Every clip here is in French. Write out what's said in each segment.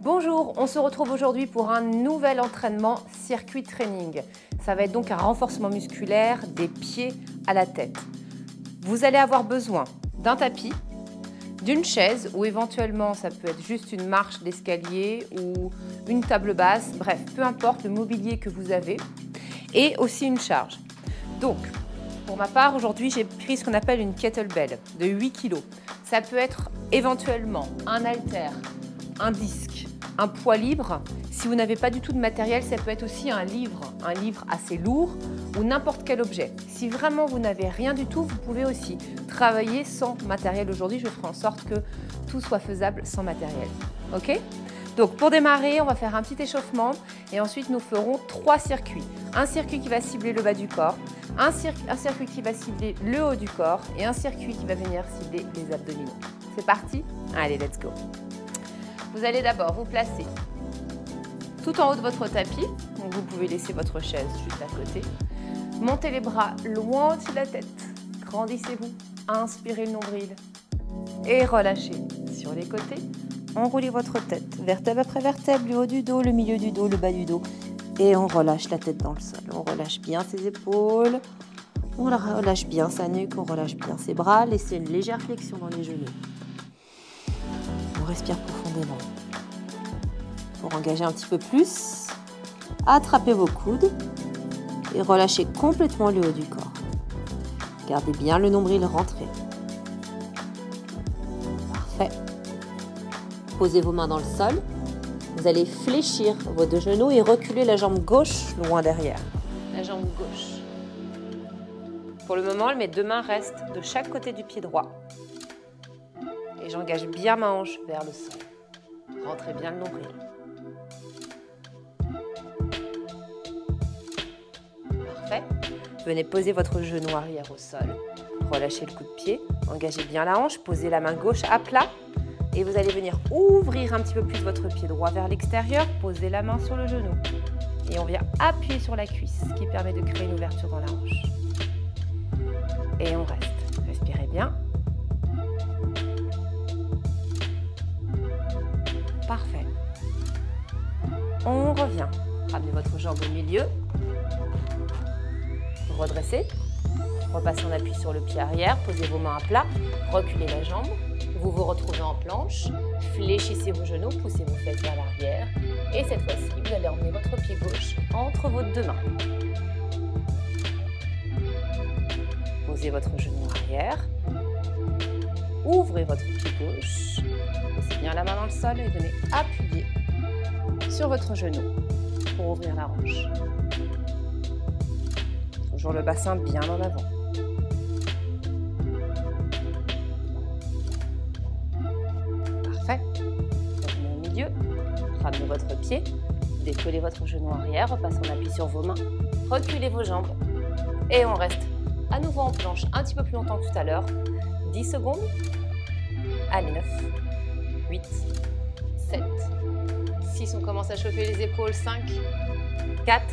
Bonjour, on se retrouve aujourd'hui pour un nouvel entraînement circuit training. Ça va être donc un renforcement musculaire des pieds à la tête. Vous allez avoir besoin d'un tapis, d'une chaise ou éventuellement ça peut être juste une marche d'escalier ou une table basse, bref, peu importe le mobilier que vous avez, et aussi une charge. Donc, pour ma part, aujourd'hui, j'ai pris ce qu'on appelle une kettlebell de 8 kg. Ça peut être éventuellement un haltère, un disque, un poids libre. Si vous n'avez pas du tout de matériel, ça peut être aussi un livre assez lourd ou n'importe quel objet. Si vraiment vous n'avez rien du tout, vous pouvez aussi travailler sans matériel. Aujourd'hui, je ferai en sorte que tout soit faisable sans matériel. Ok ? Donc pour démarrer, on va faire un petit échauffement et ensuite nous ferons 3 circuits. Un circuit qui va cibler le bas du corps, un circuit qui va cibler le haut du corps et un circuit qui va venir cibler les abdominaux. C'est parti ? Allez, let's go! Vous allez d'abord vous placer tout en haut de votre tapis, donc vous pouvez laisser votre chaise juste à côté. Montez les bras loin au-dessus de la tête, grandissez-vous, inspirez le nombril et relâchez sur les côtés. Enroulez votre tête, vertèbre après vertèbre, le haut du dos, le milieu du dos, le bas du dos. Et on relâche la tête dans le sol. On relâche bien ses épaules, on relâche bien sa nuque, on relâche bien ses bras. Laissez une légère flexion dans les genoux. On respire profondément. Pour engager un petit peu plus, attrapez vos coudes et relâchez complètement le haut du corps. Gardez bien le nombril rentré. Parfait. Posez vos mains dans le sol. Vous allez fléchir vos deux genoux et reculer la jambe gauche loin derrière. La jambe gauche. Pour le moment, mes deux mains restent de chaque côté du pied droit. Et j'engage bien ma hanche vers le sol. Rentrez bien le nombril. Parfait. Venez poser votre genou arrière au sol. Relâchez le coup de pied. Engagez bien la hanche. Posez la main gauche à plat. Et vous allez venir ouvrir un petit peu plus votre pied droit vers l'extérieur. Posez la main sur le genou. Et on vient appuyer sur la cuisse, ce qui permet de créer une ouverture dans la hanche. Et on reste. Respirez bien. Parfait. On revient. Ramenez votre jambe au milieu. Redressez. Repassez en appui sur le pied arrière. Posez vos mains à plat. Reculez la jambe. Vous vous retrouvez en planche. Fléchissez vos genoux. Poussez vos fesses vers l'arrière. Et cette fois-ci, vous allez emmener votre pied gauche entre vos deux mains. Posez votre genou arrière. Ouvrez votre pied gauche. Laissez bien la main dans le sol et venez appuyer sur votre genou pour ouvrir la hanche. Toujours le bassin bien en avant. Parfait. Revenez au milieu. Ramenez votre pied. Décollez votre genou arrière. Repassez en appui sur vos mains. Reculez vos jambes. Et on reste à nouveau en planche un petit peu plus longtemps que tout à l'heure. 10 secondes. Allez, 9, 8, 7, 6. On commence à chauffer les épaules. 5, 4,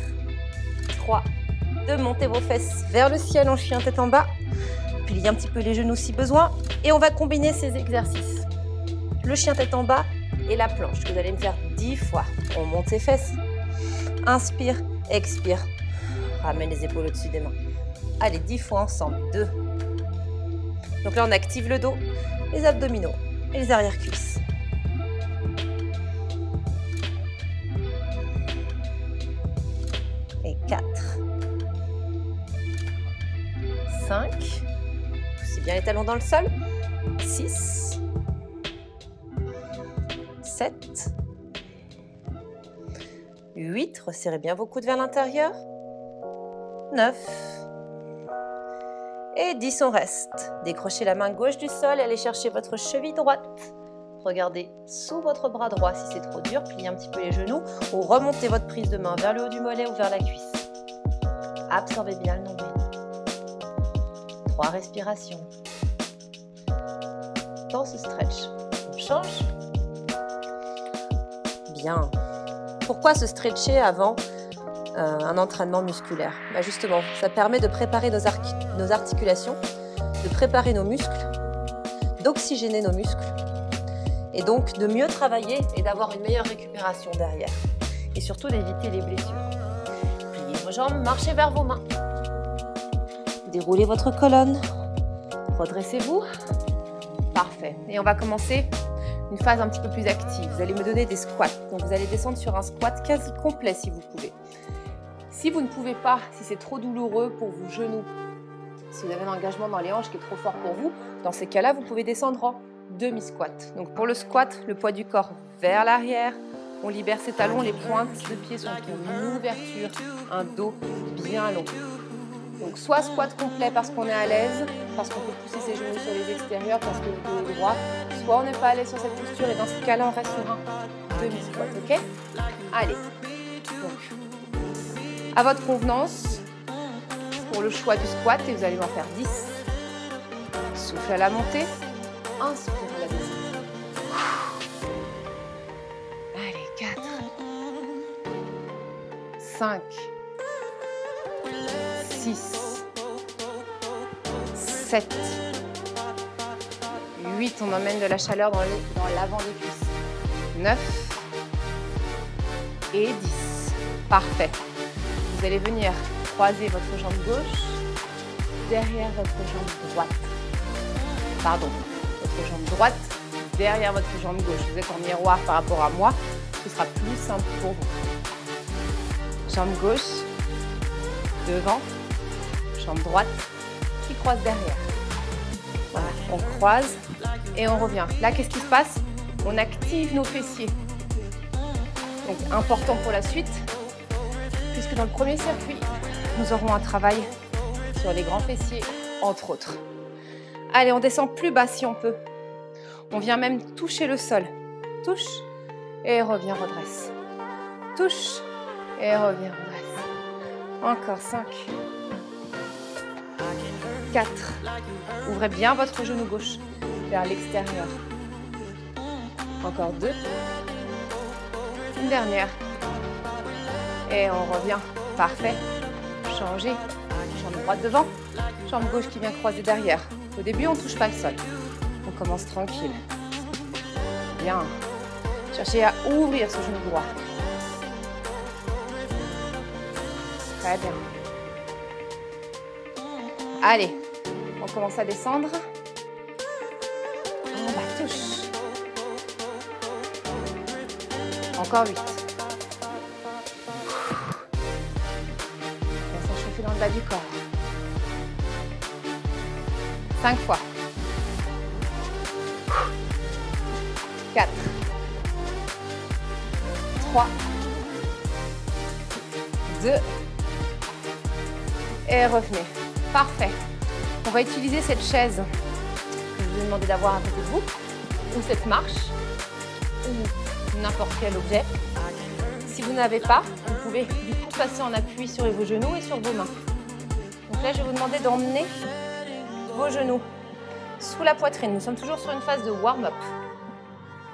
3, 2. Montez vos fesses vers le ciel en chien tête en bas. Pliez un petit peu les genoux si besoin. Et on va combiner ces exercices. Le chien tête en bas et la planche que vous allez me faire 10 fois. On monte ses fesses. Inspire, expire. Ramène les épaules au-dessus des mains. Allez, 10 fois ensemble. 2. Donc là, on active le dos, les abdominaux et les arrière-cuisses. Et 4. 5. Poussez bien les talons dans le sol. 6. 7. 8. Resserrez bien vos coudes vers l'intérieur. 9. Et 10, on reste. Décrochez la main gauche du sol et allez chercher votre cheville droite. Regardez sous votre bras droit si c'est trop dur. Pliez un petit peu les genoux ou remontez votre prise de main vers le haut du mollet ou vers la cuisse. Absorbez bien le nombril. 3 respirations. Dans ce stretch, on change. Bien. Pourquoi se stretcher avant un entraînement musculaire? Justement, ça permet de préparer nos articulations, de préparer nos muscles, d'oxygéner nos muscles et donc de mieux travailler et d'avoir une meilleure récupération derrière. Et surtout d'éviter les blessures. Pliez vos jambes, marchez vers vos mains. Déroulez votre colonne. Redressez-vous. Parfait. Et on va commencer une phase un petit peu plus active. Vous allez me donner des squats. Donc vous allez descendre sur un squat quasi complet si vous pouvez. Si vous ne pouvez pas, si c'est trop douloureux pour vos genoux, si vous avez un engagement dans les hanches qui est trop fort pour vous, dans ces cas-là, vous pouvez descendre en demi-squat. Donc pour le squat, le poids du corps vers l'arrière, on libère ses talons, les pointes de pied sont en ouverture, un dos bien long. Donc soit squat complet parce qu'on est à l'aise, parce qu'on peut pousser ses genoux sur les extérieurs, parce que le dos est droit, soit on n'est pas à l'aise sur cette posture et dans ce cas-là, on reste sur un demi-squat, ok? Allez, donc, à votre convenance, pour le choix du squat, et vous allez en faire 10. Souffle à la montée, inspire à la descente. Allez, 4, 5, 6, 7, 8, on emmène de la chaleur dans l'avant des cuisses. 9 et 10. Parfait. Vous allez venir croiser votre jambe gauche derrière votre jambe droite. Pardon, votre jambe droite derrière votre jambe gauche. Vous êtes en miroir par rapport à moi, ce sera plus simple pour vous. Jambe gauche, devant, jambe droite qui croise derrière. Voilà, on croise et on revient. Là, qu'est-ce qui se passe? On active nos fessiers. Donc, important pour la suite, puisque dans le premier circuit, nous aurons un travail sur les grands fessiers, entre autres. Allez, on descend plus bas si on peut. On vient même toucher le sol. Touche et revient, redresse. Touche et revient, redresse. Encore 5. 4. Ouvrez bien votre genou gauche vers l'extérieur. Encore 2. Une dernière. Et on revient. Parfait. Changez. Jambe droite devant. Jambe gauche qui vient croiser derrière. Au début, on ne touche pas le sol. On commence tranquille. Bien. Cherchez à ouvrir ce genou droit. Très bien. Allez, on commence à descendre. En bas, touche. Encore 8. On va s'enchauffer dans le bas du corps. 5 fois. 4. 3. 2. Et revenez. Parfait. On va utiliser cette chaise que je vous ai demandé d'avoir à côté de vous, ou cette marche, ou n'importe quel objet. Si vous n'avez pas, vous pouvez du coup passer en appui sur vos genoux et sur vos mains. Donc là, je vais vous demander d'emmener vos genoux sous la poitrine. Nous sommes toujours sur une phase de warm-up.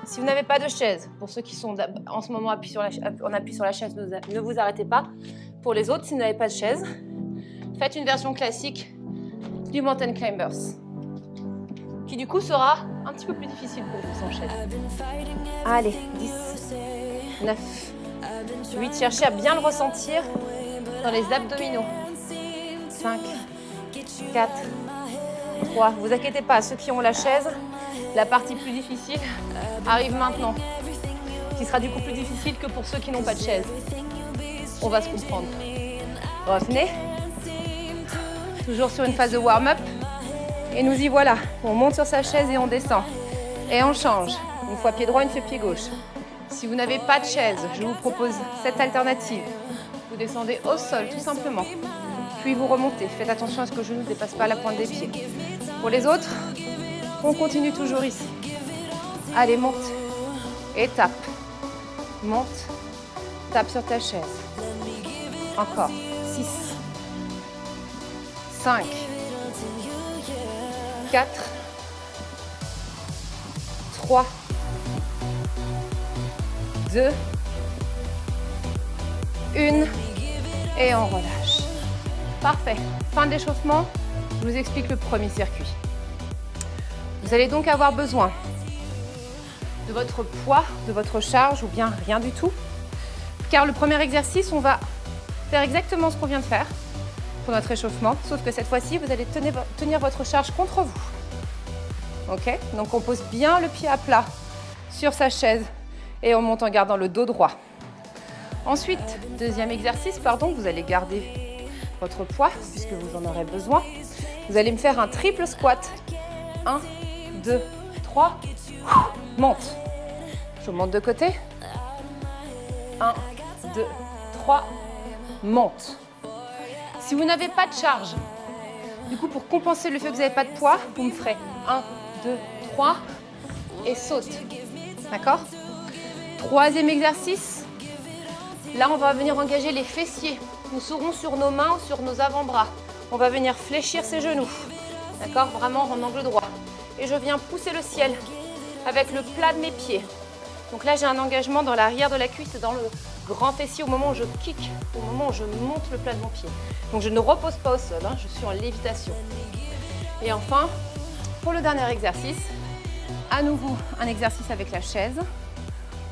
Si vous n'avez pas de chaise, pour ceux qui sont en ce moment en appui sur la chaise, ne vous arrêtez pas. Pour les autres, si vous n'avez pas de chaise, faites une version classique du Mountain Climbers, qui du coup sera un petit peu plus difficile pour vous sans chaise. Allez, 10, 9, 8, cherchez à bien le ressentir dans les abdominaux. 5, 4, 3, vous inquiétez pas, ceux qui ont la chaise, la partie plus difficile arrive maintenant, qui sera du coup plus difficile que pour ceux qui n'ont pas de chaise. On va se comprendre. Revenez. Toujours sur une phase de warm-up. Et nous y voilà. On monte sur sa chaise et on descend. Et on change. Une fois pied droit, une fois pied gauche. Si vous n'avez pas de chaise, je vous propose cette alternative. Vous descendez au sol, tout simplement. Puis vous remontez. Faites attention à ce que le genou ne dépasse pas la pointe des pieds. Pour les autres, on continue toujours ici. Allez, monte. Et tape. Monte. Tape sur ta chaise. Encore. 6. 5, 4, 3, 2, 1, et on relâche. Parfait. Fin de l'échauffement, je vous explique le premier circuit. Vous allez donc avoir besoin de votre poids, de votre charge ou bien rien du tout. Car le premier exercice, on va faire exactement ce qu'on vient de faire pour notre échauffement, sauf que cette fois-ci, vous allez tenir votre charge contre vous. Ok? Donc on pose bien le pied à plat sur sa chaise et on monte en gardant le dos droit. Ensuite, deuxième exercice, vous allez garder votre poids puisque vous en aurez besoin. Vous allez me faire un triple squat. 1, 2, 3, monte. Je monte de côté. 1, 2, 3, monte. Si vous n'avez pas de charge, du coup pour compenser le fait que vous n'avez pas de poids, vous me ferez 1, 2, 3 et saute. D'accord? Troisième exercice. Là, on va venir engager les fessiers. Nous serons sur nos mains ou sur nos avant-bras. On va venir fléchir ses genoux. D'accord? Vraiment en angle droit. Et je viens pousser le ciel avec le plat de mes pieds. Donc là, j'ai un engagement dans l'arrière de la cuisse et dans le grand fessier au moment où je kick, au moment où je monte le plat de mon pied. Donc je ne repose pas au sol, je suis en lévitation. Et enfin, pour le dernier exercice, à nouveau un exercice avec la chaise.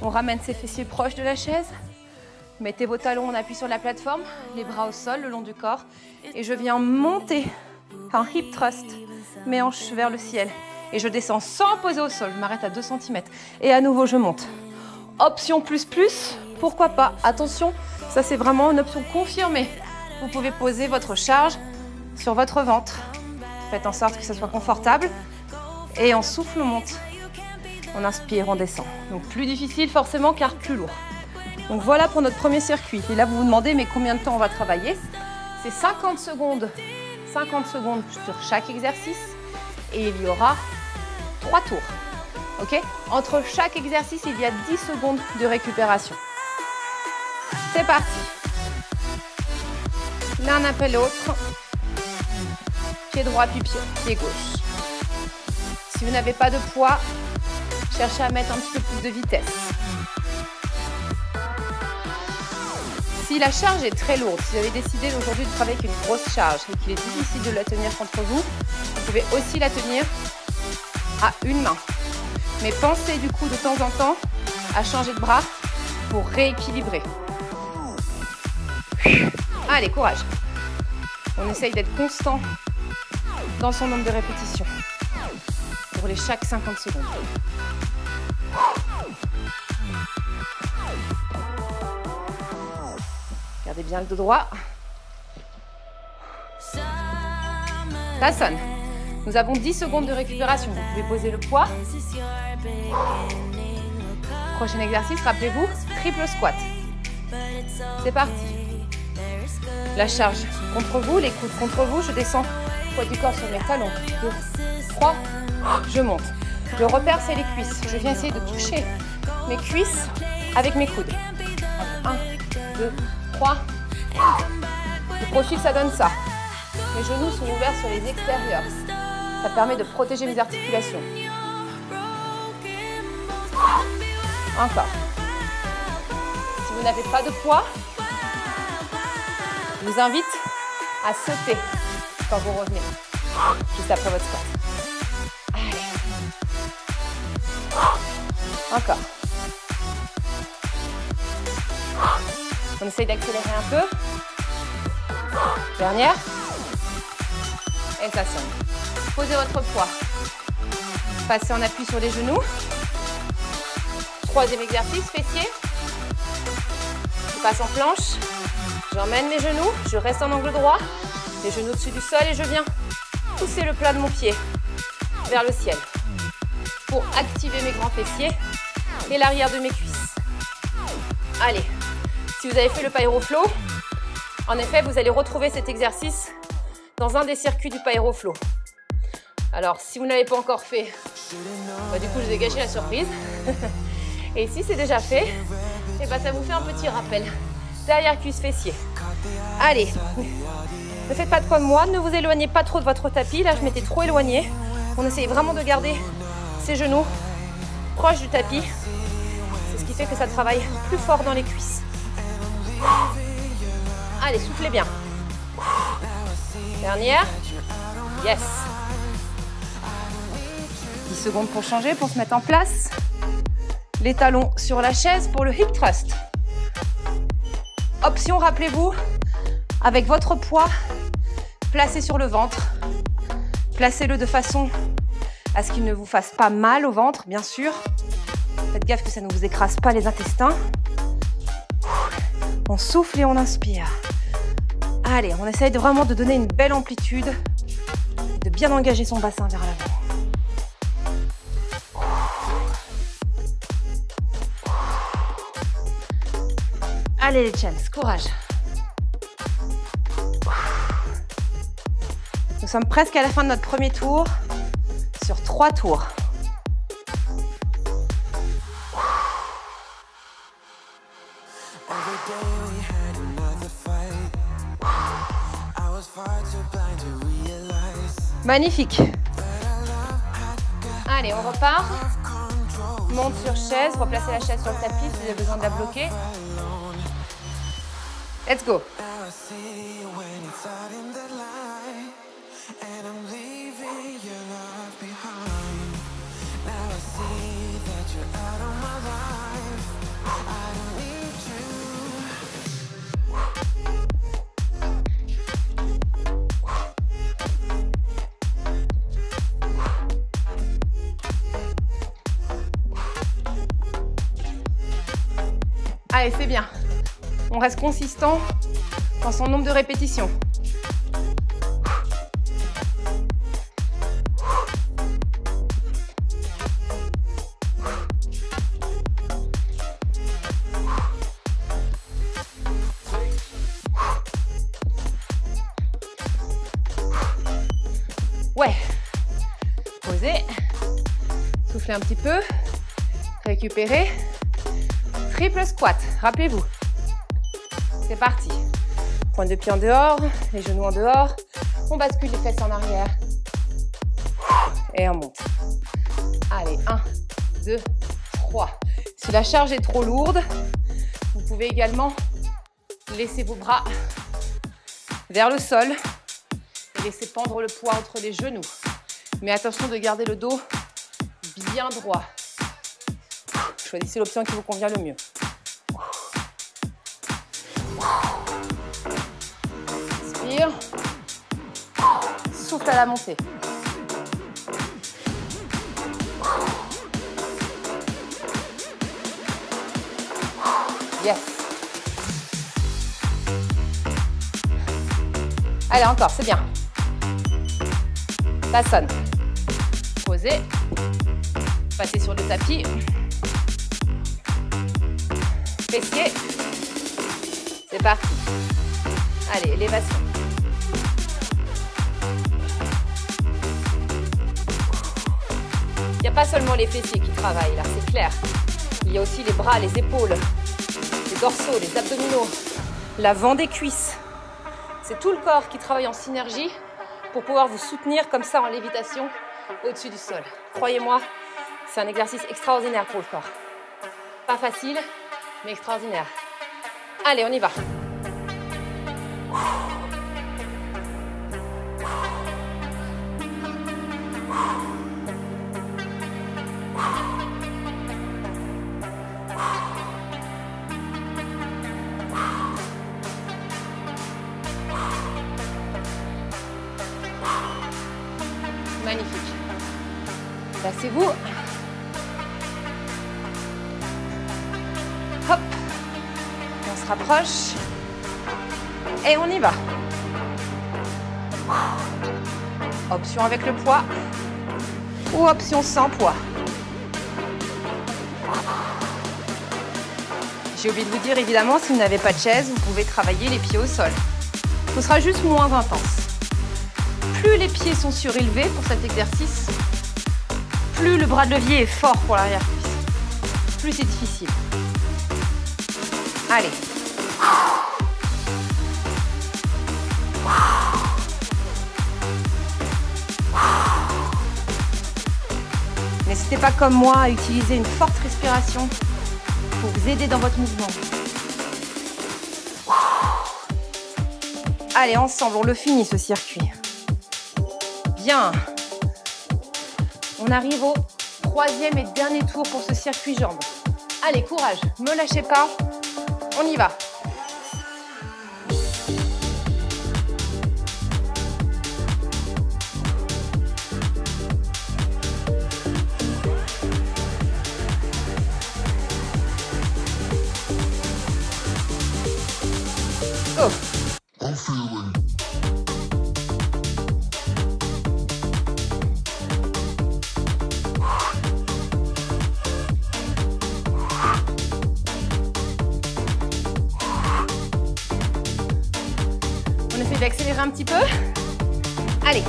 On ramène ses fessiers proches de la chaise. Mettez vos talons en appui sur la plateforme, les bras au sol, le long du corps. Et je viens monter un hip thrust, mes hanches vers le ciel. Et je descends sans poser au sol, je m'arrête à 2 cm. Et à nouveau, je monte. Option plus plus, pourquoi pas? Attention, ça c'est vraiment une option confirmée. Vous pouvez poser votre charge sur votre ventre. Faites en sorte que ce soit confortable. Et on souffle, on monte. On inspire, on descend. Donc plus difficile forcément car plus lourd. Donc voilà pour notre premier circuit. Et là vous vous demandez mais combien de temps on va travailler? C'est 50 secondes sur chaque exercice. Et il y aura 3 tours. Ok? Entre chaque exercice, il y a 10 secondes de récupération. C'est parti. L'un après l'autre. Pied droit puis pied gauche. Si vous n'avez pas de poids, cherchez à mettre un petit peu plus de vitesse. Si la charge est très lourde, si vous avez décidé aujourd'hui de travailler avec une grosse charge et qu'il est difficile de la tenir contre vous, vous pouvez aussi la tenir à une main. Mais pensez du coup de temps en temps à changer de bras pour rééquilibrer. Allez, courage. On essaye d'être constant dans son nombre de répétitions pour les chaque 50 secondes. Gardez bien le dos droit. Ça sonne. Nous avons 10 secondes de récupération. Vous pouvez poser le poids. Prochain exercice, rappelez-vous, triple squat. C'est parti. La charge contre vous, les coudes contre vous. Je descends le poids du corps sur mes talons. 2, 3, je monte. Le repère, c'est les cuisses. Je viens essayer de toucher mes cuisses avec mes coudes. 1, 2, 3. Le profil, ça donne ça. Mes genoux sont ouverts sur les extérieurs. Ça permet de protéger mes articulations. Encore. Si vous n'avez pas de poids, je vous invite à sauter quand vous revenez, juste après votre squat. Allez. Encore. On essaye d'accélérer un peu. Dernière. Et ça sonne. Posez votre poids. Passez en appui sur les genoux. Troisième exercice, fessier. Je passe en planche. J'emmène mes genoux. Je reste en angle droit. Les genoux au-dessus du sol et je viens pousser le plat de mon pied vers le ciel pour activer mes grands fessiers et l'arrière de mes cuisses. Allez, si vous avez fait le Pyroflow, en effet, vous allez retrouver cet exercice dans un des circuits du Pyroflow. Alors, si vous ne l'avez pas encore fait, du coup, je vous ai gâché la surprise. Et si c'est déjà fait, ça vous fait un petit rappel. Derrière cuisse fessier. Allez, ne faites pas trop de moi, ne vous éloignez pas trop de votre tapis. Là, je m'étais trop éloignée. On essaye vraiment de garder ses genoux proches du tapis. C'est ce qui fait que ça travaille plus fort dans les cuisses. Allez, soufflez bien. Dernière. Yes. 10 secondes pour changer, pour se mettre en place. les talons sur la chaise pour le hip thrust. Option, rappelez-vous, avec votre poids, placez sur le ventre. Placez-le de façon à ce qu'il ne vous fasse pas mal au ventre, bien sûr. Faites gaffe que ça ne vous écrase pas les intestins. On souffle et on inspire. Allez, on essaye vraiment de donner une belle amplitude, de bien engager son bassin vers l'avant. Allez les chans, courage. Nous sommes presque à la fin de notre premier tour, sur 3 tours. Magnifique. Allez, on repart. Monte sur chaise, replacez la chaise sur le tapis si vous avez besoin de la bloquer. Let's go. Allez, c'est bien. On reste consistant dans son nombre de répétitions. Ouais. Posez. Soufflez un petit peu. Récupérez. Triple squat, rappelez-vous. C'est parti. Pointe de pied en dehors, les genoux en dehors. On bascule les fesses en arrière. Et on monte. Allez, 1, 2, 3. Si la charge est trop lourde, vous pouvez également laisser vos bras vers le sol et laisser pendre le poids entre les genoux. Mais attention de garder le dos bien droit. Choisissez l'option qui vous convient le mieux. Inspire. Souffle à la montée. Yes. Allez, encore, c'est bien. Ça sonne. Posez. Passez sur le tapis. Fessier. C'est parti. Allez, élévation. Il n'y a pas seulement les fessiers qui travaillent là, c'est clair. Il y a aussi les bras, les épaules, les dorsaux, les abdominaux, l'avant des cuisses. C'est tout le corps qui travaille en synergie pour pouvoir vous soutenir comme ça en lévitation au-dessus du sol. Croyez-moi, c'est un exercice extraordinaire pour le corps. Pas facile, mais extraordinaire. Allez, on y va. Magnifique. Placez-vous. Hop. On se rapproche. Et on y va. Option avec le poids ou option sans poids. J'ai oublié de vous dire, évidemment, si vous n'avez pas de chaise, vous pouvez travailler les pieds au sol. Ce sera juste moins intense. Plus les pieds sont surélevés pour cet exercice, plus le bras de levier est fort pour l'arrière-cuisse. Plus c'est difficile. Allez. N'hésitez pas comme moi à utiliser une forte respiration pour vous aider dans votre mouvement. Allez, ensemble, on le finit ce circuit. Bien. On arrive au troisième et dernier tour pour ce circuit jambes. Allez, courage, ne me lâchez pas, on y va. Go. On essaie d'accélérer un petit peu. Allez.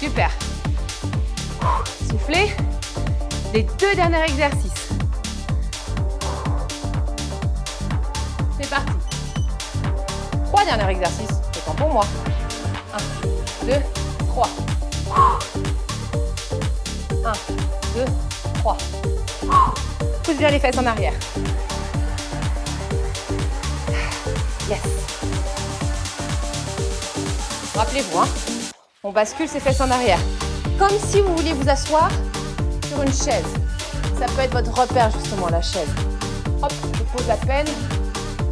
Super. Soufflez. Les 2 derniers exercices. C'est parti. 3 derniers exercices. C'est temps pour moi. 1, 2, 3. 1, 2, 3. Pousse bien les fesses en arrière. Yes. Rappelez-vous, hein, on bascule ses fesses en arrière. Comme si vous vouliez vous asseoir sur une chaise. Ça peut être votre repère justement, la chaise. Hop, je pose à peine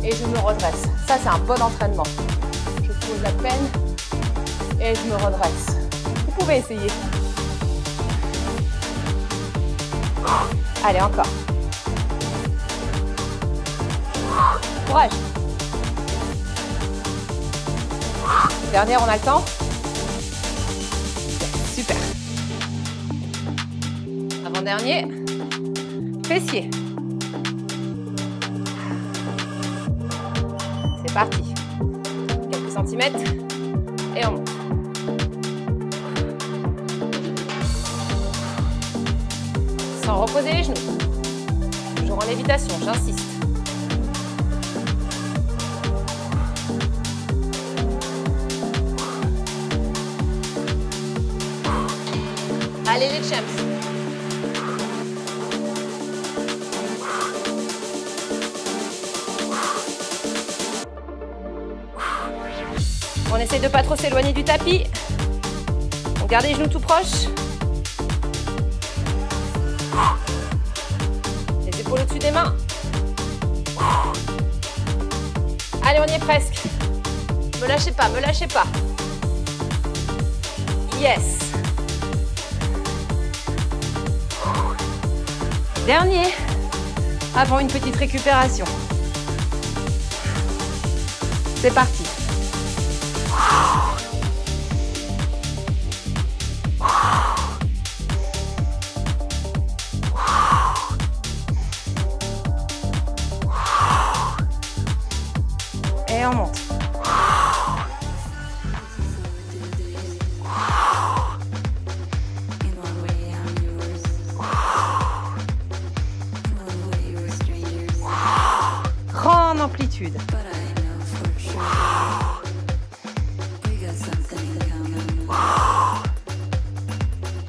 et je me redresse. Ça, c'est un bon entraînement. Je pose à peine et je me redresse. Vous pouvez essayer. Allez, encore. Courage. Dernière, on a le temps. Super. Avant-dernier. Fessier. C'est parti. Quelques centimètres. Et on monte. Sans reposer les genoux. Toujours en lévitation, j'insiste. Allez les champs. On essaie de ne pas trop s'éloigner du tapis. On garde les genoux tout proches. Les épaules au-dessus des mains. Allez, on y est presque. Me lâchez pas, me lâchez pas. Yes. Dernier, avant une petite récupération. C'est parti. Et on monte. Grande amplitude.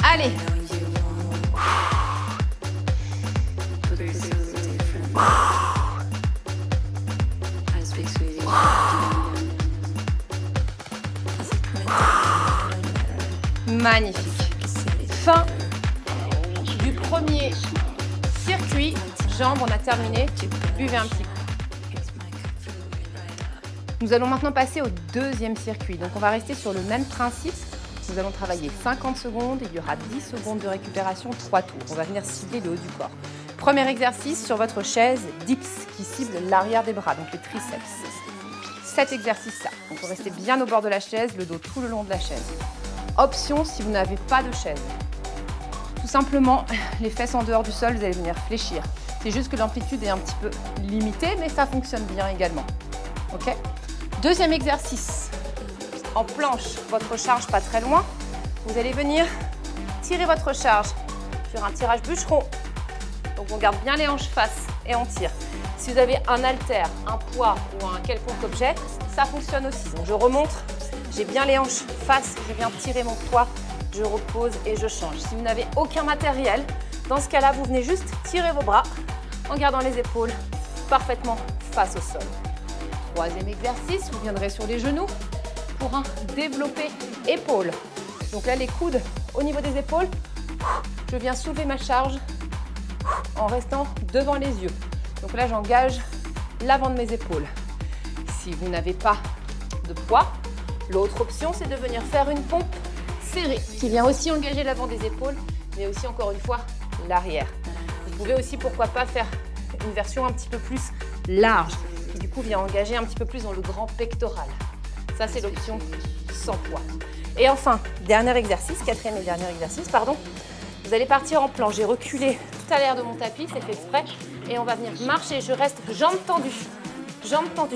Allez. Magnifique. Fin du premier circuit. Jambes, on a terminé. Buvez un petit coup. Nous allons maintenant passer au deuxième circuit. Donc on va rester sur le même principe. Nous allons travailler 50 secondes. Il y aura 10 secondes de récupération, 3 tours. On va venir cibler le haut du corps. Premier exercice sur votre chaise, dips, qui cible l'arrière des bras, donc les triceps. 7 exercices-là. Donc vous restez bien au bord de la chaise, le dos tout le long de la chaise. Option si vous n'avez pas de chaise. Tout simplement, les fesses en dehors du sol, vous allez venir fléchir. C'est juste que l'amplitude est un petit peu limitée, mais ça fonctionne bien également. Ok ? Deuxième exercice. En planche, votre charge pas très loin. Vous allez venir tirer votre charge sur un tirage bûcheron. Donc on garde bien les hanches face et on tire. Si vous avez un haltère, un poids ou un quelconque objet, ça fonctionne aussi. Donc je remonte, j'ai bien les hanches face, je viens tirer mon poids, je repose et je change. Si vous n'avez aucun matériel, dans ce cas-là, vous venez juste tirer vos bras en gardant les épaules parfaitement face au sol. Troisième exercice, vous viendrez sur les genoux pour un développé épaules. Donc là, les coudes au niveau des épaules. Je viens soulever ma charge en restant devant les yeux. Donc là, j'engage l'avant de mes épaules. Si vous n'avez pas de poids, l'autre option, c'est de venir faire une pompe serrée qui vient aussi engager l'avant des épaules, mais aussi, encore une fois, l'arrière. Vous pouvez aussi, pourquoi pas, faire une version un petit peu plus large, qui du coup vient engager un petit peu plus dans le grand pectoral. Ça, c'est l'option sans poids. Et enfin, dernier exercice, quatrième et dernier exercice, pardon. Vous allez partir en planche. J'ai reculé tout à l'arrière de mon tapis, c'est fait exprès. Et on va venir marcher. Je reste jambes tendues. Jambes tendues.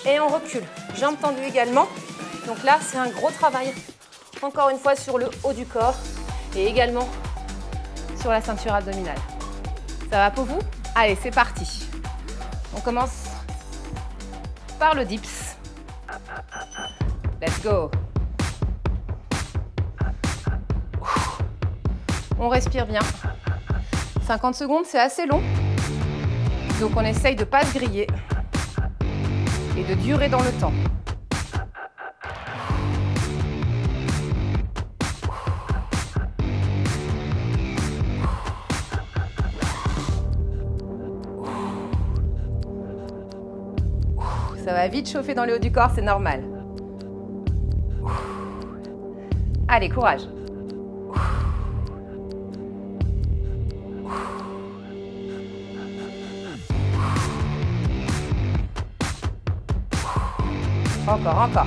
Et on recule. Jambes tendues également. Donc là, c'est un gros travail. Encore une fois sur le haut du corps. Et également sur la ceinture abdominale. Ça va pour vous? Allez, c'est parti. On commence par le dips. Let's go. On respire bien. 50 secondes, c'est assez long. Donc on essaye de ne pas se griller et de durer dans le temps. Ça va vite chauffer dans le haut du corps, c'est normal. Allez, courage. Encore.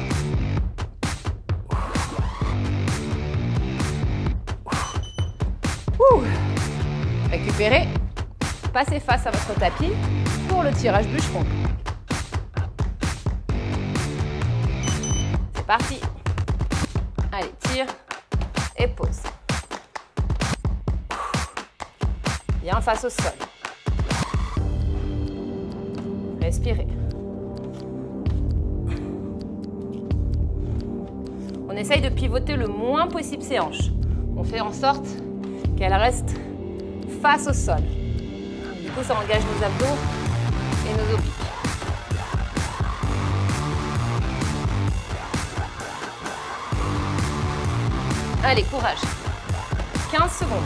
Récupérez. Passez face à votre tapis pour le tirage bûcheron. C'est parti. Allez, tire et pose. Bien face au sol. Respirez. On essaye de pivoter le moins possible ses hanches. On fait en sorte qu'elles restent face au sol. Du coup, ça engage nos abdos et nos obliques. Allez, courage. 15 secondes.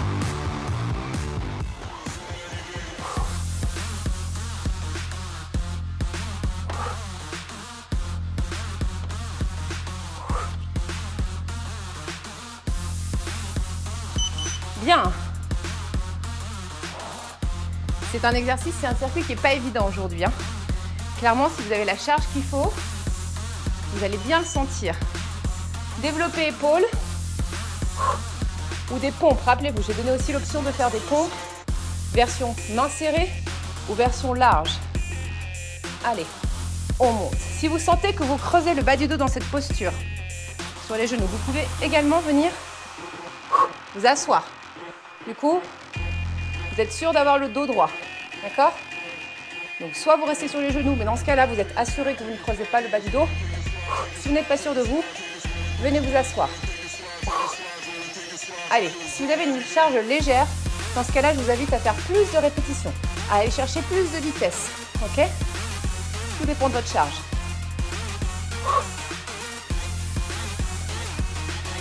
Bien. C'est un exercice, c'est un circuit qui n'est pas évident aujourd'hui. Clairement, si vous avez la charge qu'il faut, vous allez bien le sentir. Développer épaules ou des pompes. Rappelez-vous, j'ai donné aussi l'option de faire des pompes, version main serrée ou version large. Allez, on monte. Si vous sentez que vous creusez le bas du dos dans cette posture, sur les genoux, vous pouvez également venir vous asseoir. Du coup, vous êtes sûr d'avoir le dos droit, d'accord? Donc, soit vous restez sur les genoux, mais dans ce cas-là, vous êtes assuré que vous ne creusez pas le bas du dos. Si vous n'êtes pas sûr de vous, venez vous asseoir. Allez, si vous avez une charge légère, dans ce cas-là, je vous invite à faire plus de répétitions, à aller chercher plus de vitesse, ok? Tout dépend de votre charge.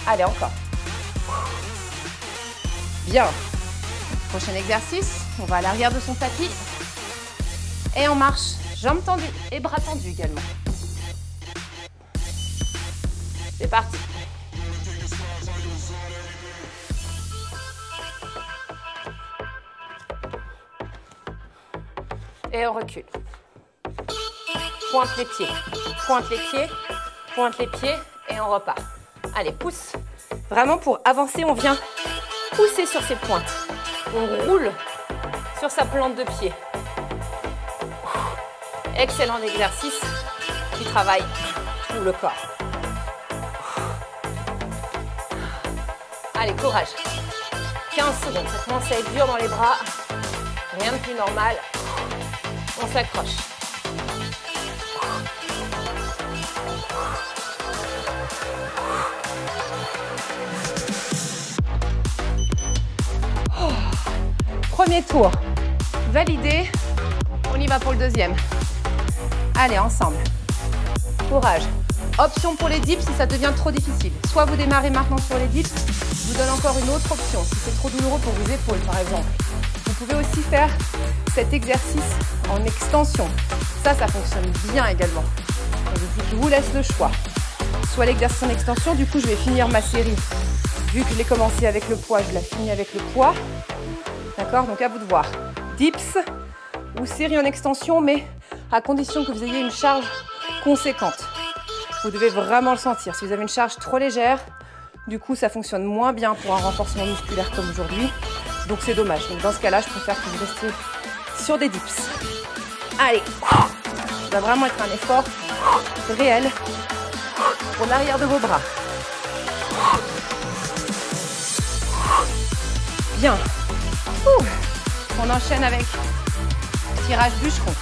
Allez, encore. Bien. Prochain exercice, on va à l'arrière de son tapis et on marche, jambes tendues et bras tendus également. C'est parti. Et on recule. Pointe les pieds, pointe les pieds, pointe les pieds et on repart. Allez, pousse. Vraiment pour avancer, on vient pousser sur ses pointes. On roule sur sa plante de pied. Excellent exercice qui travaille tout le corps. Allez, courage. 15 secondes. Ça commence à être dur dans les bras. Rien de plus normal. On s'accroche. Premier tour, Validé. On y va pour le deuxième. Allez, ensemble. Courage. Option pour les dips si ça devient trop difficile. Soit vous démarrez maintenant sur les dips, je vous donne encore une autre option. Si c'est trop douloureux pour vos épaules, par exemple. Vous pouvez aussi faire cet exercice en extension. Ça fonctionne bien également. Donc, je vous laisse le choix. Soit l'exercice en extension, du coup, je vais finir ma série. Vu que je l'ai commencé avec le poids, je la finis avec le poids. D'accord? Donc, à vous de voir. Dips ou série en extension, mais à condition que vous ayez une charge conséquente. Vous devez vraiment le sentir. Si vous avez une charge trop légère, du coup, ça fonctionne moins bien pour un renforcement musculaire comme aujourd'hui. Donc, c'est dommage. Donc, dans ce cas-là, je préfère que vous restiez sur des dips. Allez, ça va vraiment être un effort réel pour l'arrière de vos bras. Bien. On enchaîne avec tirage bûcheron.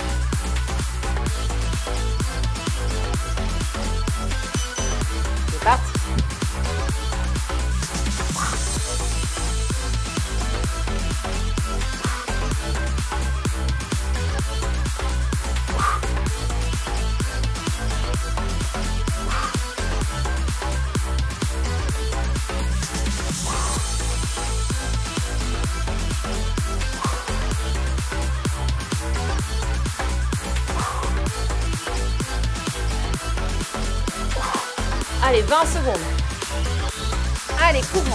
C'est parti. Allez, 20 secondes. Allez, courage.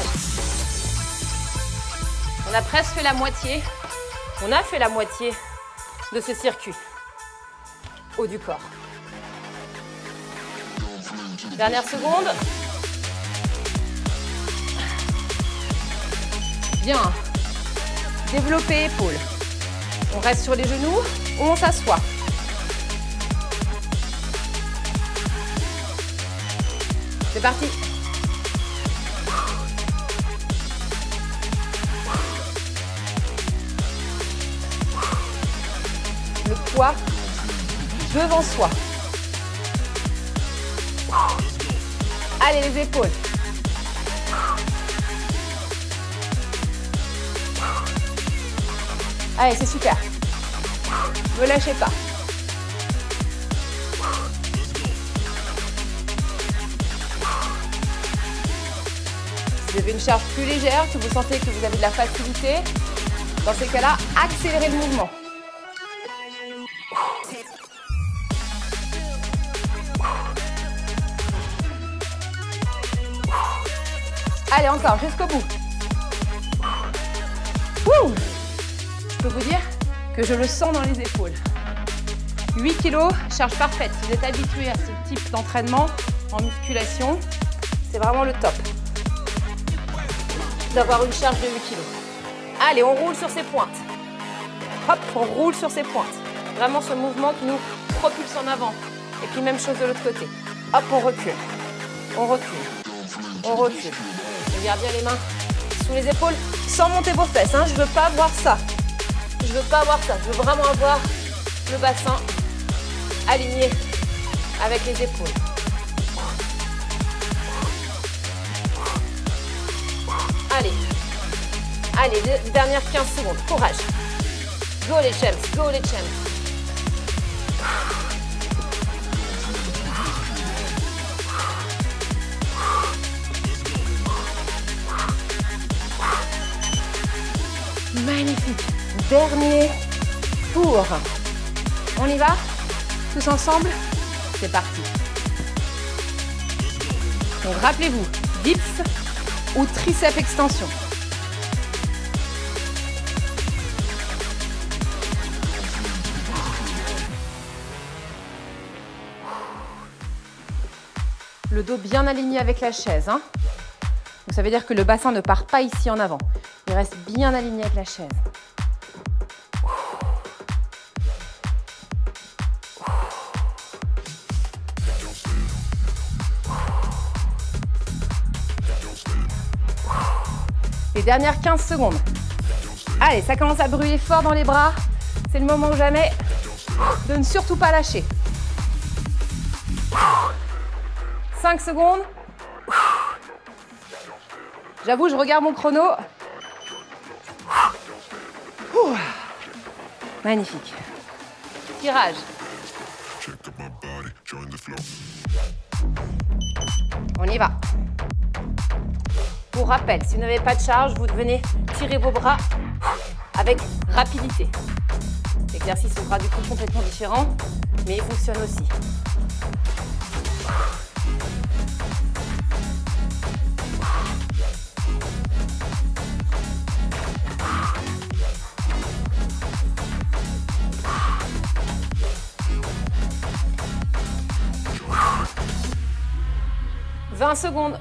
On a presque fait la moitié. On a fait la moitié de ce circuit. Haut du corps. Dernière seconde. Bien. Développer épaules. On reste sur les genoux ou on s'assoit. C'est parti. Le poids devant soi. Allez, les épaules. Allez, c'est super. Ne lâchez pas. Si vous avez une charge plus légère, que vous sentez que vous avez de la facilité, dans ces cas-là, accélérez le mouvement. Allez, encore, jusqu'au bout. Wouh! Je peux vous dire que je le sens dans les épaules. 8 kg, charge parfaite. Si vous êtes habitué à ce type d'entraînement en musculation, c'est vraiment le top d'avoir une charge de 8 kg. Allez, on roule sur ses pointes. Hop, on roule sur ses pointes. Vraiment ce mouvement qui nous propulse en avant. Et puis même chose de l'autre côté. Hop, on recule. On recule. On recule. Et gardez bien les mains sous les épaules sans monter vos fesses. Hein. Je ne veux pas avoir ça. Je veux pas avoir ça. Je veux vraiment avoir le bassin aligné avec les épaules. Allez. Allez, les dernières 15 secondes. Courage. Go les champs. Go les champs. Magnifique. Dernier tour. On y va? Tous ensemble? C'est parti. Donc rappelez-vous, dips ou triceps extension. Le dos bien aligné avec la chaise. Hein. Donc ça veut dire que le bassin ne part pas ici en avant. Il reste bien aligné avec la chaise. Les dernières 15 secondes. Allez, ça commence à brûler fort dans les bras. C'est le moment ou jamais de ne surtout pas lâcher. 5 secondes. J'avoue, je regarde mon chrono. Magnifique. Tirage. On y va. Pour rappel, si vous n'avez pas de charge, vous venez tirer vos bras avec rapidité. L'exercice sera du coup complètement différent, mais il fonctionne aussi. « 20 secondes.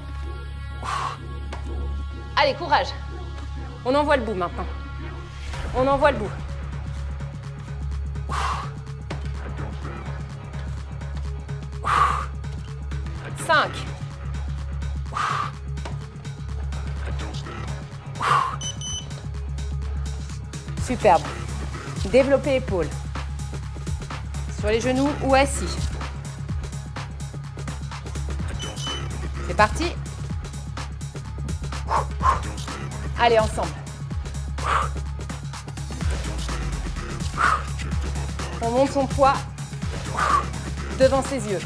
Allez, courage. On envoie le bout maintenant. On envoie le bout. 5. Superbe. Développez épaules. Sur les genoux ou assis. C'est parti. Allez, ensemble. On monte son poids devant ses yeux.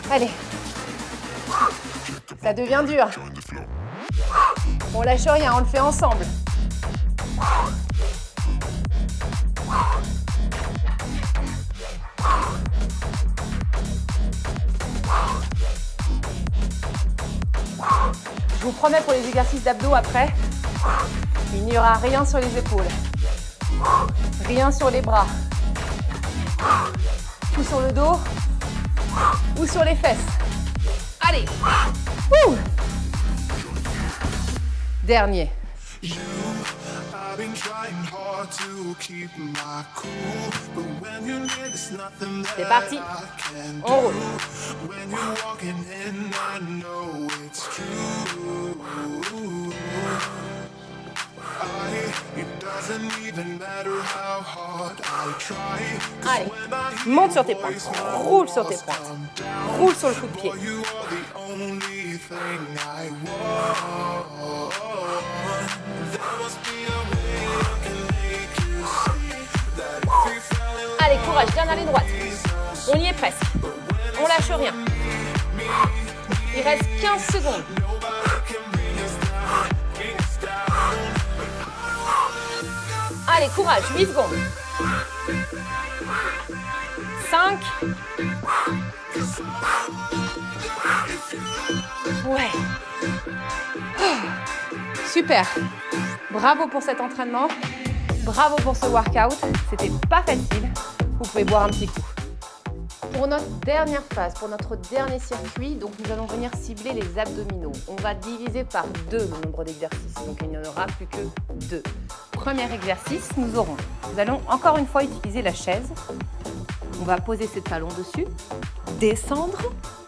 Allez. Ça devient dur. On lâche rien, on le fait ensemble. Je vous promets pour les exercices d'abdos après, il n'y aura rien sur les épaules, rien sur les bras, ou sur le dos, ou sur les fesses. Allez. Wouh. Dernier. C'est parti. On roule. Allez, monte sur tes pointes, roule sur tes pointes, roule sur le coup de pied. Allez, courage, dernière ligne droite. On y est presque. On lâche rien. Il reste 15 secondes. Allez, courage, 8 secondes. 5. Ouais. Super. Bravo pour cet entraînement. Bravo pour ce workout. C'était pas facile. Vous pouvez boire un petit coup. Pour notre dernière phase, pour notre dernier circuit, donc nous allons venir cibler les abdominaux. On va diviser par 2 le nombre d'exercices, donc il n'y en aura plus que 2. Premier exercice, nous allons encore une fois utiliser la chaise. On va poser ses talons dessus, descendre.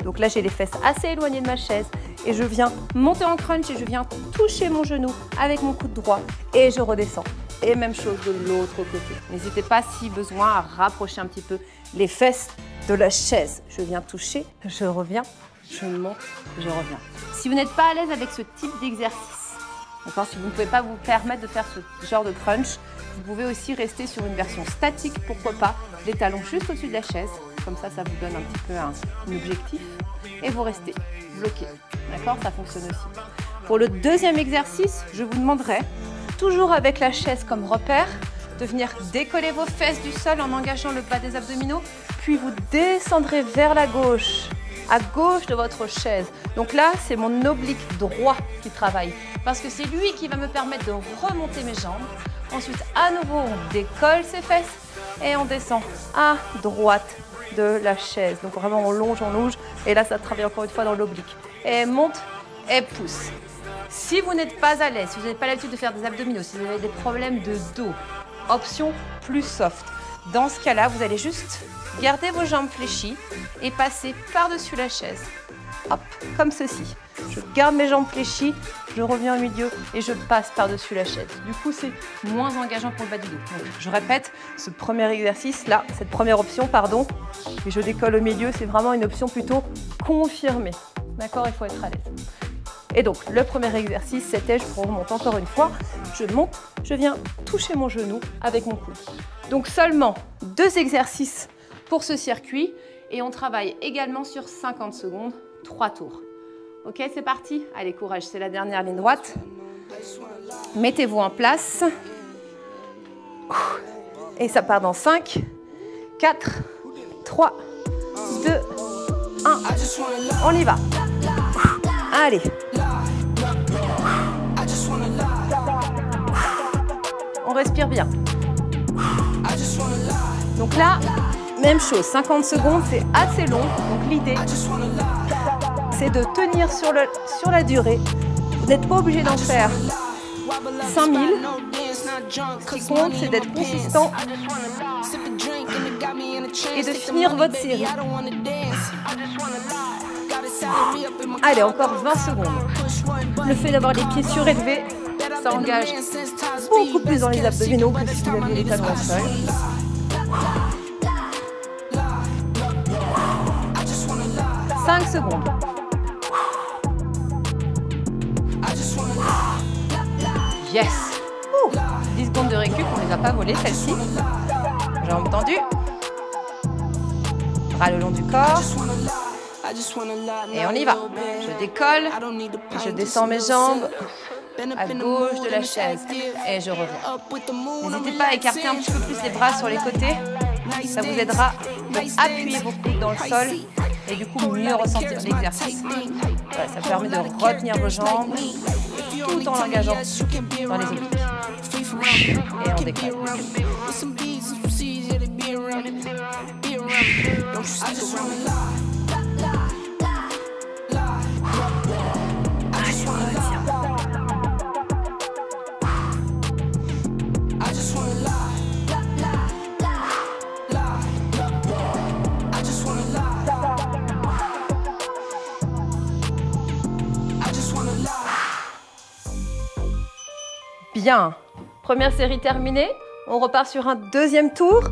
Donc là, j'ai les fesses assez éloignées de ma chaise et je viens monter en crunch et je viens toucher mon genou avec mon coude droit et je redescends. Et même chose de l'autre côté. N'hésitez pas, si besoin, à rapprocher un petit peu les fesses de la chaise. Je viens toucher, je reviens, je monte, je reviens. Si vous n'êtes pas à l'aise avec ce type d'exercice, d'accord, si vous ne pouvez pas vous permettre de faire ce genre de crunch, vous pouvez aussi rester sur une version statique, pourquoi pas, les talons juste au-dessus de la chaise. Comme ça, ça vous donne un petit peu un objectif. Et vous restez bloqué. D'accord, ça fonctionne aussi. Pour le deuxième exercice, je vous demanderai, toujours avec la chaise comme repère, de venir décoller vos fesses du sol en engageant le bas des abdominaux, puis vous descendrez vers la gauche, à gauche de votre chaise. Donc là, c'est mon oblique droit qui travaille, parce que c'est lui qui va me permettre de remonter mes jambes. Ensuite, à nouveau, on décolle ses fesses et on descend à droite de la chaise. Donc vraiment, on longe, et là, ça travaille encore une fois dans l'oblique. Et monte et pousse. Si vous n'êtes pas à l'aise, si vous n'avez pas l'habitude de faire des abdominaux, si vous avez des problèmes de dos, option plus soft. Dans ce cas-là, vous allez juste garder vos jambes fléchies et passer par-dessus la chaise. Hop, comme ceci. Je garde mes jambes fléchies, je reviens au milieu et je passe par-dessus la chaise. Du coup, c'est moins engageant pour le bas du dos. Donc, je répète, ce premier exercice, là, cette première option, pardon, et je décolle au milieu, c'est vraiment une option plutôt confirmée. D'accord, il faut être à l'aise. Et donc, le premier exercice, c'était, je remonte encore une fois, je monte, je viens toucher mon genou avec mon coude. Donc, seulement 2 exercices pour ce circuit et on travaille également sur 50 secondes, 3 tours. Ok, c'est parti? Allez, courage, c'est la dernière ligne droite. Mettez-vous en place. Et ça part dans 5, 4, 3, 2, 1. On y va. Allez. On respire bien. Donc là, même chose, 50 secondes, c'est assez long. Donc l'idée, c'est de tenir sur la durée. Vous n'êtes pas obligé d'en faire 5000. Ce qui compte, c'est d'être consistant et de finir votre série. Allez, encore 20 secondes. Le fait d'avoir les pieds surélevés, ça engage beaucoup plus dans les abdominaux que si vous aviez les talons au sol. 5 secondes. Yes! 10 secondes de récup, on ne les a pas volées, celles-ci. Jambes tendues. Bras le long du corps. Et on y va. Je décolle, je descends mes jambes à gauche de la chaise et je reviens. N'hésitez pas à écarter un petit peu plus les bras sur les côtés. Ça vous aidera à appuyer vos coudes dans le sol et du coup mieux ressentir l'exercice. Voilà, ça permet de retenir vos jambes tout en l'engageant dans les obliques. Et on décolle. Bien, première série terminée, on repart sur un deuxième tour.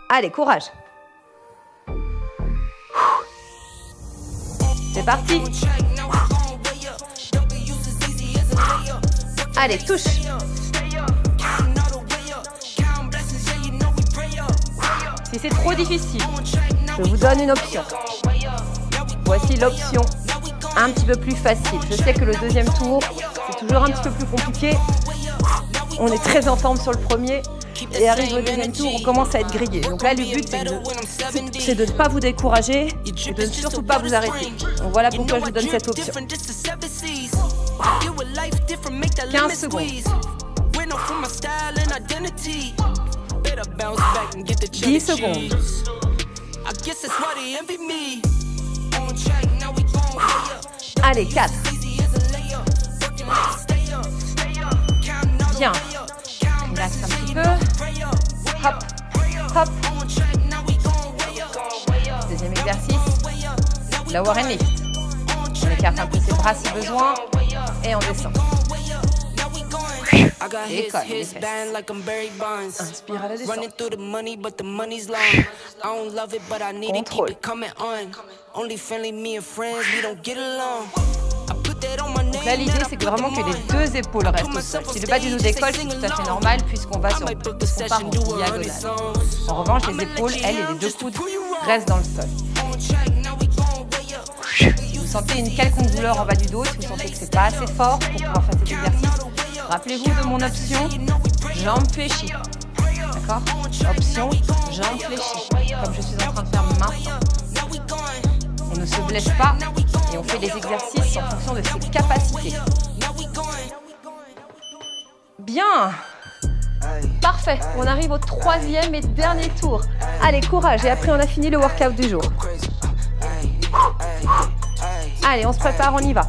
Allez, courage. C'est parti. Allez, touche. Si c'est trop difficile, je vous donne une option. Voici l'option un petit peu plus facile. Je sais que le deuxième tour, c'est toujours un petit peu plus compliqué. On est très en forme sur le premier et arrive au deuxième tour, on commence à être grillé. Donc là, le but, c'est de ne pas vous décourager et de ne surtout pas vous arrêter. Donc voilà pourquoi je vous donne cette option. 15 secondes. 10 secondes. Allez, 4. Bien. Relaxe un petit peu. Hop, hop. Deuxième exercice. Lower and lift. On écarte un peu ses bras si besoin. Et on descend. Décolle les fesses. Inspire à la descente. Contrôle. Donc là, l'idée, c'est que vraiment que les deux épaules restent au sol. Si le bas du dos décolle, c'est tout à fait normal puisqu'on va sur on part en diagonale. En revanche, les épaules, elles, et les deux coudes restent dans le sol. Si vous sentez une quelconque douleur en bas du dos, si vous sentez que c'est pas assez fort pour pouvoir faire cet exercice, rappelez-vous de mon option jambes fléchies. D'accord? Option jambes fléchies, comme je suis en train de faire maintenant. On ne se blesse pas et on fait des exercices en fonction de ses capacités. Bien. Parfait. On arrive au troisième et dernier tour. Allez, courage. Et après, on a fini le workout du jour. Allez, on se prépare, on y va.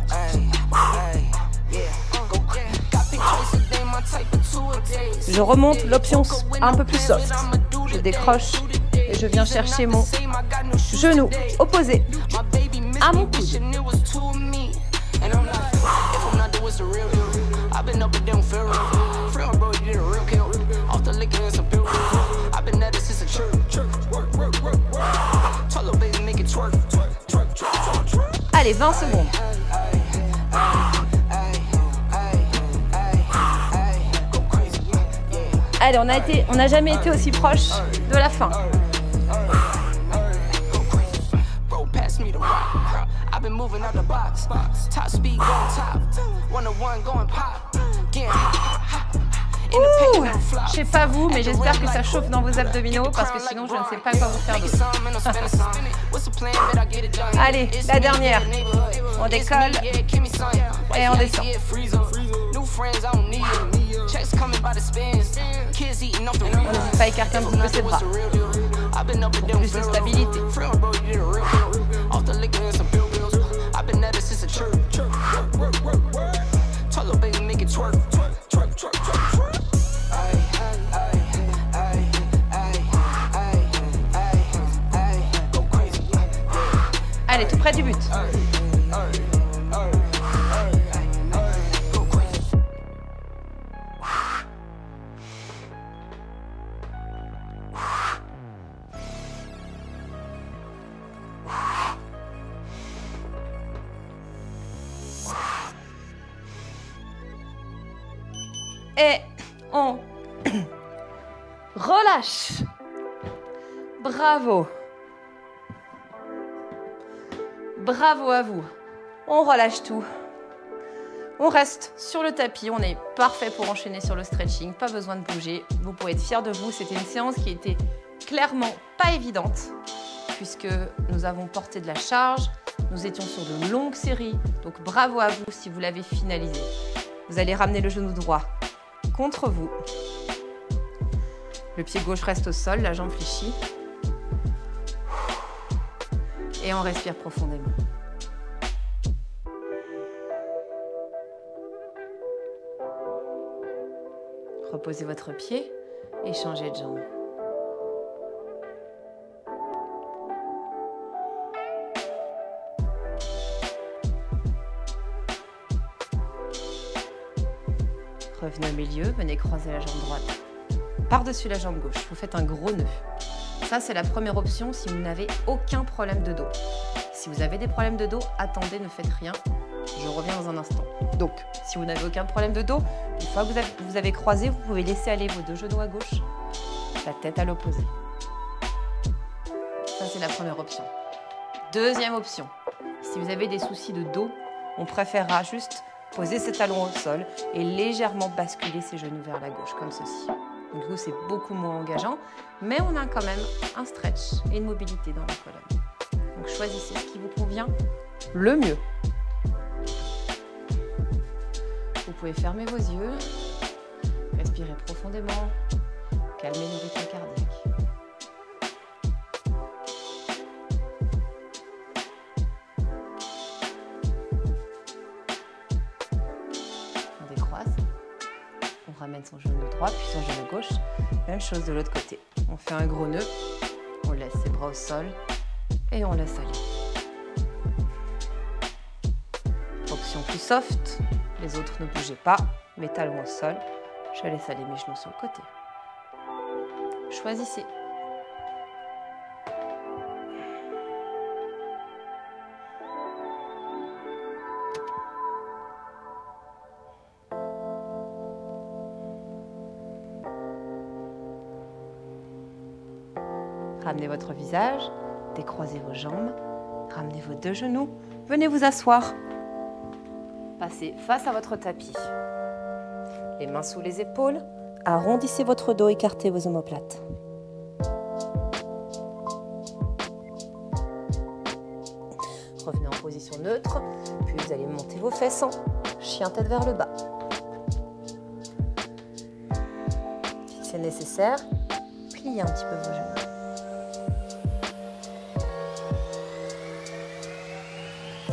Je remonte l'option un peu plus soft. Je décroche et je viens chercher mon genou opposé à mon coude. Allez, 20 secondes. Allez, on n'a jamais été aussi proche de la fin. Ouh, je sais pas vous, mais j'espère que ça chauffe dans vos abdominaux parce que sinon je ne sais pas quoi vous faire d'autre. Allez, la dernière. On décolle et on descend. On n'hésite pas à écarter un petit peu ses bras pour plus de stabilité. Allez, tout près du but. Et on relâche. Bravo. Bravo à vous. On relâche tout. On reste sur le tapis. On est parfait pour enchaîner sur le stretching. Pas besoin de bouger. Vous pouvez être fiers de vous. C'était une séance qui était clairement pas évidente puisque nous avons porté de la charge. Nous étions sur de longues séries. Donc bravo à vous si vous l'avez finalisé. Vous allez ramener le genou droit contre vous. Le pied gauche reste au sol, la jambe fléchie. Et on respire profondément. Reposez votre pied et changez de jambe. Revenez au milieu, venez croiser la jambe droite par-dessus la jambe gauche. Vous faites un gros nœud. Ça, c'est la première option si vous n'avez aucun problème de dos. Si vous avez des problèmes de dos, attendez, ne faites rien. Je reviens dans un instant. Donc, si vous n'avez aucun problème de dos, une fois que vous avez croisé, vous pouvez laisser aller vos deux genoux à gauche, la tête à l'opposé. Ça, c'est la première option. Deuxième option, si vous avez des soucis de dos, on préférera juste poser ses talons au sol et légèrement basculer ses genoux vers la gauche, comme ceci. Donc, du coup, c'est beaucoup moins engageant, mais on a quand même un stretch et une mobilité dans la colonne. Donc, choisissez ce qui vous convient le mieux. Vous pouvez fermer vos yeux, respirer profondément, calmer le rythme cardiaque. On décroise, on ramène son genou droit puis son genou gauche. Même chose de l'autre côté. On fait un gros nœud, on laisse ses bras au sol et on laisse aller. Option plus soft. Les autres ne bougez pas, mes talons au sol. Je laisse aller mes genoux sur le côté. Choisissez. Ramenez votre visage, décroisez vos jambes, ramenez vos deux genoux, venez vous asseoir. Passez face à votre tapis. Les mains sous les épaules, arrondissez votre dos, écartez vos omoplates. Revenez en position neutre, puis vous allez monter vos fesses en chien tête vers le bas. Si c'est nécessaire, pliez un petit peu vos genoux.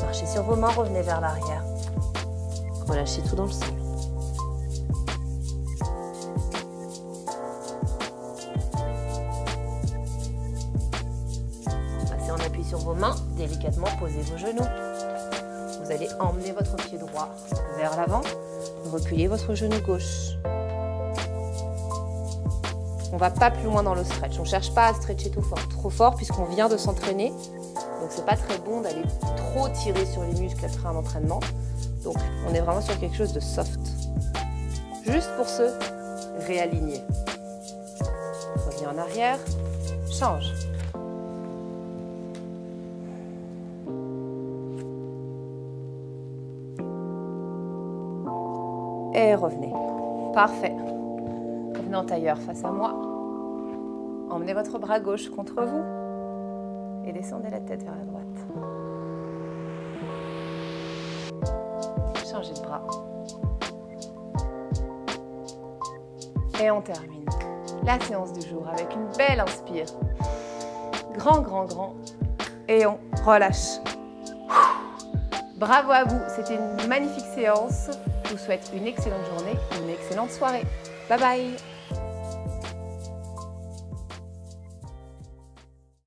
Marchez sur vos mains, revenez vers l'arrière. Relâchez tout dans le sol. Passez en appui sur vos mains, délicatement posez vos genoux. Vous allez emmener votre pied droit vers l'avant, reculez votre genou gauche. On ne va pas plus loin dans le stretch. On ne cherche pas à stretcher trop fort puisqu'on vient de s'entraîner. Donc c'est pas très bon d'aller trop tirer sur les muscles après un entraînement. Donc, on est vraiment sur quelque chose de soft. Juste pour se réaligner. Revenez en arrière, change. Et revenez. Parfait. Revenez en tailleur face à moi. Emmenez votre bras gauche contre vous et descendez la tête vers la droite. Changez de bras. Et on termine la séance du jour avec une belle inspire. Grand, grand, grand. Et on relâche. Bravo à vous, c'était une magnifique séance. Je vous souhaite une excellente journée, une excellente soirée. Bye bye!